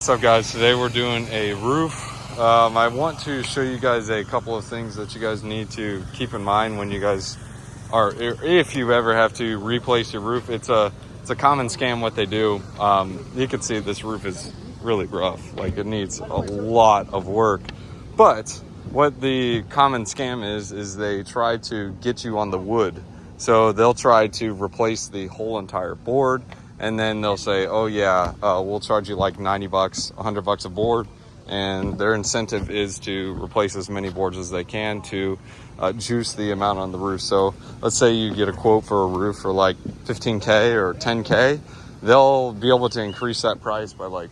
What's up, guys? Today we're doing a roof. I want to show you guys a couple of things that you guys need to keep in mind when you guys are, if you ever have to replace your roof. It's a common scam what they do. You can see this roof is really rough. Like, it needs a lot of work. But what the common scam is they try to get you on the wood. So they'll try to replace the whole entire board. And then they'll say, oh yeah, we'll charge you like 90 bucks, 100 bucks a board. And their incentive is to replace as many boards as they can to juice the amount on the roof. So let's say you get a quote for a roof for like 15K or 10K. They'll be able to increase that price by like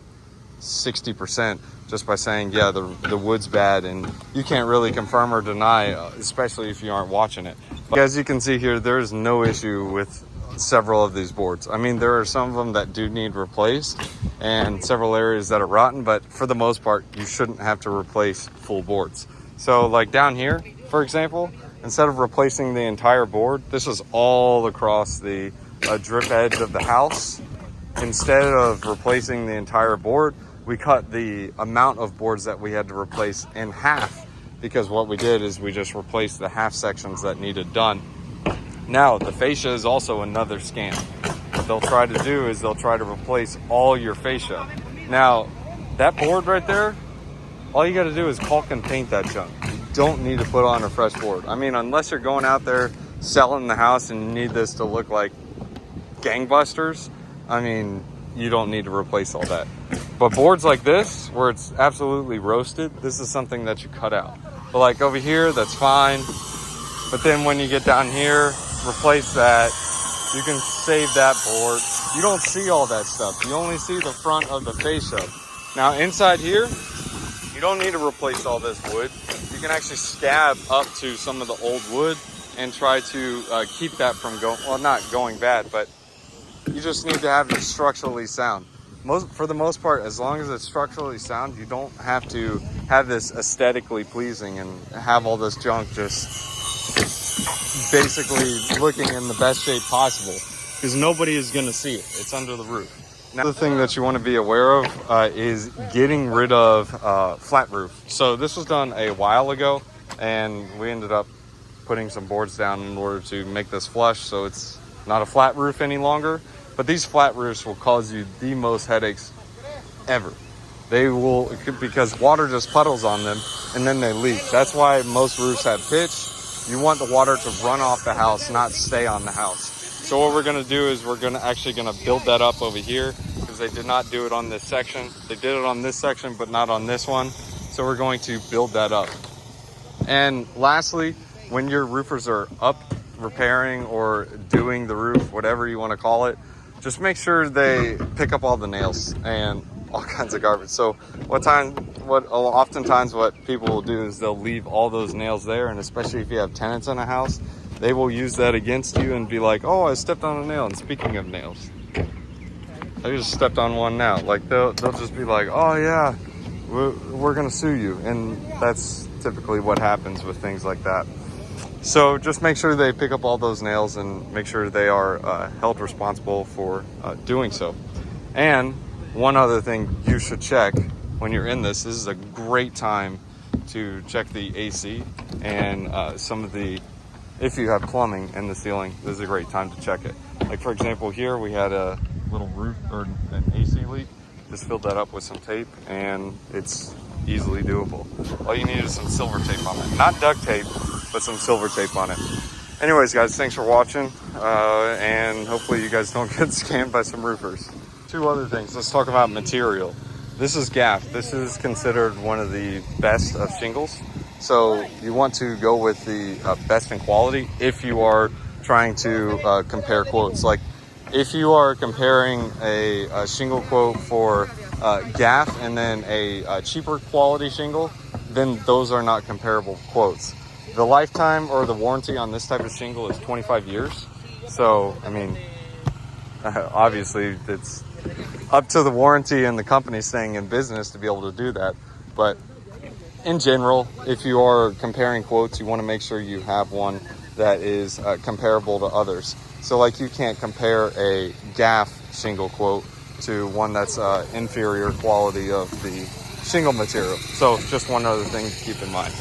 60% just by saying, yeah, the wood's bad, and you can't really confirm or deny, especially if you aren't watching it. But as you can see here, there's no issue with several of these boards. I mean, there are some of them that do need replaced and several areas that are rotten, but for the most part, you shouldn't have to replace full boards. So like down here, for example, instead of replacing the entire board, this is all across the drip edge of the house. Instead of replacing the entire board, we cut the amount of boards that we had to replace in half, because what we did is we just replaced the half sections that needed done. Now, the fascia is also another scam. What they'll try to do is they'll try to replace all your fascia. Now, that board right there, all you got to do is caulk and paint that junk. You don't need to put on a fresh board. I mean, unless you're going out there selling the house and you need this to look like gangbusters, I mean, you don't need to replace all that. But boards like this, where it's absolutely roasted, this is something that you cut out. But like over here, that's fine. But then when you get down here, replace that. You can save that board. You don't see all that stuff. You only see the front of the fascia. Now inside here, you don't need to replace all this wood. You can actually scab up to some of the old wood and try to keep that from not going bad, but you just need to have it structurally sound. For the most part, as long as it's structurally sound, you don't have to have this aesthetically pleasing and have all this junk just basically looking in the best shape possible, because nobody is going to see it. It's under the roof. Now, the thing that you want to be aware of is getting rid of flat roof. So this was done a while ago, and we ended up putting some boards down in order to make this flush, so it's not a flat roof any longer. But these flat roofs will cause you the most headaches ever. They will, because water just puddles on them and then they leak. That's why most roofs have pitch. You want the water to run off the house, not stay on the house. So what we're going to do is we're actually going to build that up over here, because they did not do it on this section. They did it on this section, but not on this one. So we're going to build that up. And lastly, when your roofers are up repairing or doing the roof, whatever you want to call it, just make sure they pick up all the nails and all kinds of garbage. So oftentimes what people will do is they'll leave all those nails there, and especially if you have tenants in a house, they will use that against you and be like, oh, I stepped on a nail. And speaking of nails, I just stepped on one now. Like, they'll just be like, oh yeah, we're gonna sue you. And that's typically what happens with things like that. So just make sure they pick up all those nails and make sure they are held responsible for doing so. And one other thing you should check when you're in this is a great time to check the AC and if you have plumbing in the ceiling, this is a great time to check it. Like, for example, here we had a little roof or an AC leak. Just filled that up with some tape, and it's easily doable. All you need is some silver tape on it. Not duct tape, but some silver tape on it. Anyways, guys, thanks for watching, and hopefully you guys don't get scammed by some roofers. Two other things. Let's talk about material. This is GAF. This is considered one of the best of shingles. So you want to go with the best in quality if you are trying to compare quotes. Like, if you are comparing a shingle quote for GAF and then a cheaper quality shingle, then those are not comparable quotes. The lifetime or the warranty on this type of shingle is 25 years. So, I mean, obviously it's up to the warranty and the company staying in business to be able to do that. But in general, if you are comparing quotes, you want to make sure you have one that is comparable to others. So like, you can't compare a GAF shingle quote to one that's inferior quality of the shingle material. So just one other thing to keep in mind.